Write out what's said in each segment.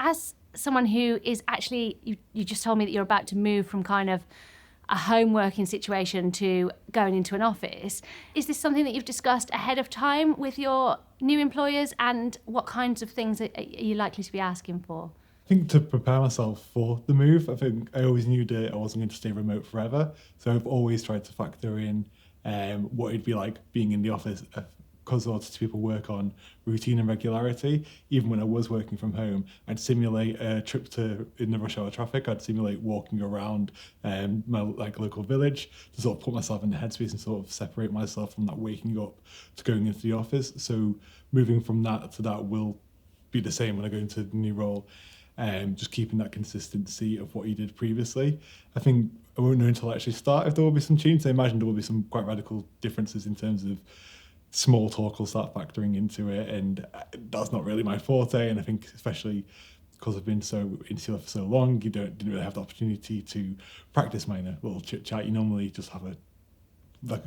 as someone who is actually, you just told me that you're about to move from kind of a home working situation to going into an office. Is this something that you've discussed ahead of time with your new employers, and what kinds of things are you likely to be asking for? I think to prepare myself for the move, I think I always knew that I wasn't going to stay remote forever. So I've always tried to factor in what it'd be like being in the office, because autistic people work on routine and regularity. Even when I was working from home, I'd simulate a trip in the rush hour traffic. I'd simulate walking around my local village to sort of put myself in the headspace and sort of separate myself from that waking up to going into the office. So moving from that to that will be the same when I go into the new role. Just keeping that consistency of what you did previously. I think I won't know until I actually start if there will be some change. I imagine there will be some quite radical differences in terms of small talk will start factoring into it, and that's not really my forte. And I think especially because I've been so insular for so long, you didn't really have the opportunity to practice my little chit chat. You normally just have a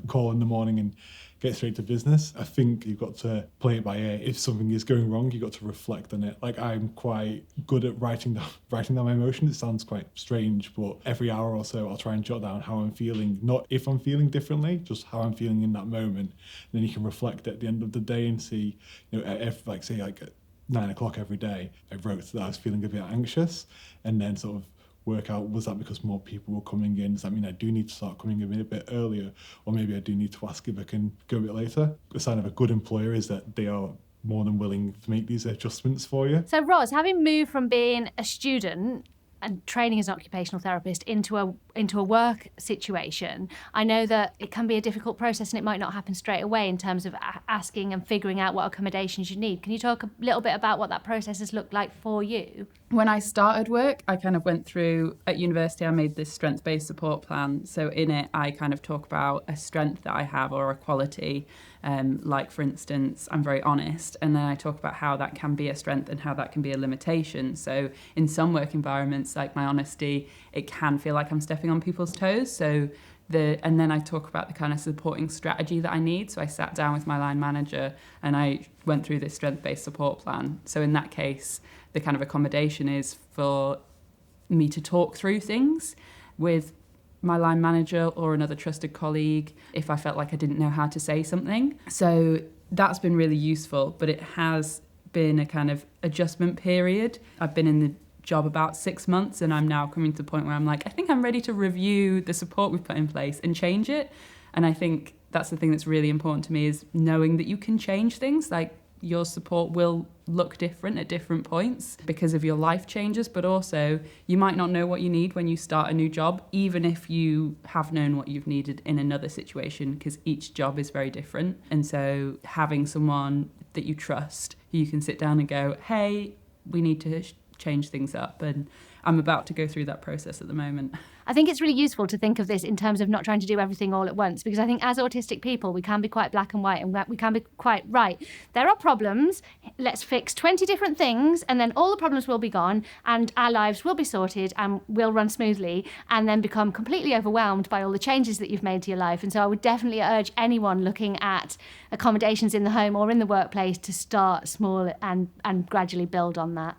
call in the morning and get straight to business. I think you've got to play it by ear. If something is going wrong, you've got to reflect on it. Like, I'm quite good at writing down my emotions. It sounds quite strange, but every hour or so I'll try and jot down how I'm feeling. Not if I'm feeling differently, just how I'm feeling in that moment. And then you can reflect at the end of the day and see, if at 9 o'clock every day, I wrote that I was feeling a bit anxious, and then sort of work out, was that because more people were coming in? Does that mean I do need to start coming in a bit earlier? Or maybe I do need to ask if I can go a bit later? A sign of a good employer is that they are more than willing to make these adjustments for you. So Ros, having moved from being a student and training as an occupational therapist into a work situation, I know that it can be a difficult process and it might not happen straight away in terms of asking and figuring out what accommodations you need. Can you talk a little bit about what that process has looked like for you? When I started work, I kind of went through, at university, I made this strength-based support plan. So in it, I kind of talk about a strength that I have or a quality. Like, for instance, I'm very honest. And then I talk about how that can be a strength and how that can be a limitation. So in some work environments, like my honesty, it can feel like I'm stepping on people's toes. And then I talk about the kind of supporting strategy that I need. So I sat down with my line manager and I went through this strength-based support plan. So in that case, the kind of accommodation is for me to talk through things with my line manager or another trusted colleague if I felt like I didn't know how to say something. So that's been really useful, but it has been a kind of adjustment period. I've been in the job about 6 months and I'm now coming to the point where I'm like, I think I'm ready to review the support we've put in place and change it. And I think that's the thing that's really important to me, is knowing that you can change things. Like, your support will look different at different points because of your life changes, but also you might not know what you need when you start a new job, even if you have known what you've needed in another situation, because each job is very different. And so having someone that you trust, who you can sit down and go, hey, we need to change things up. And I'm about to go through that process at the moment. I think it's really useful to think of this in terms of not trying to do everything all at once, because I think as autistic people, we can be quite black and white, and we can be quite right. There are problems, let's fix 20 different things, and then all the problems will be gone, and our lives will be sorted and will run smoothly, and then become completely overwhelmed by all the changes that you've made to your life. And so I would definitely urge anyone looking at accommodations in the home or in the workplace to start small and gradually build on that.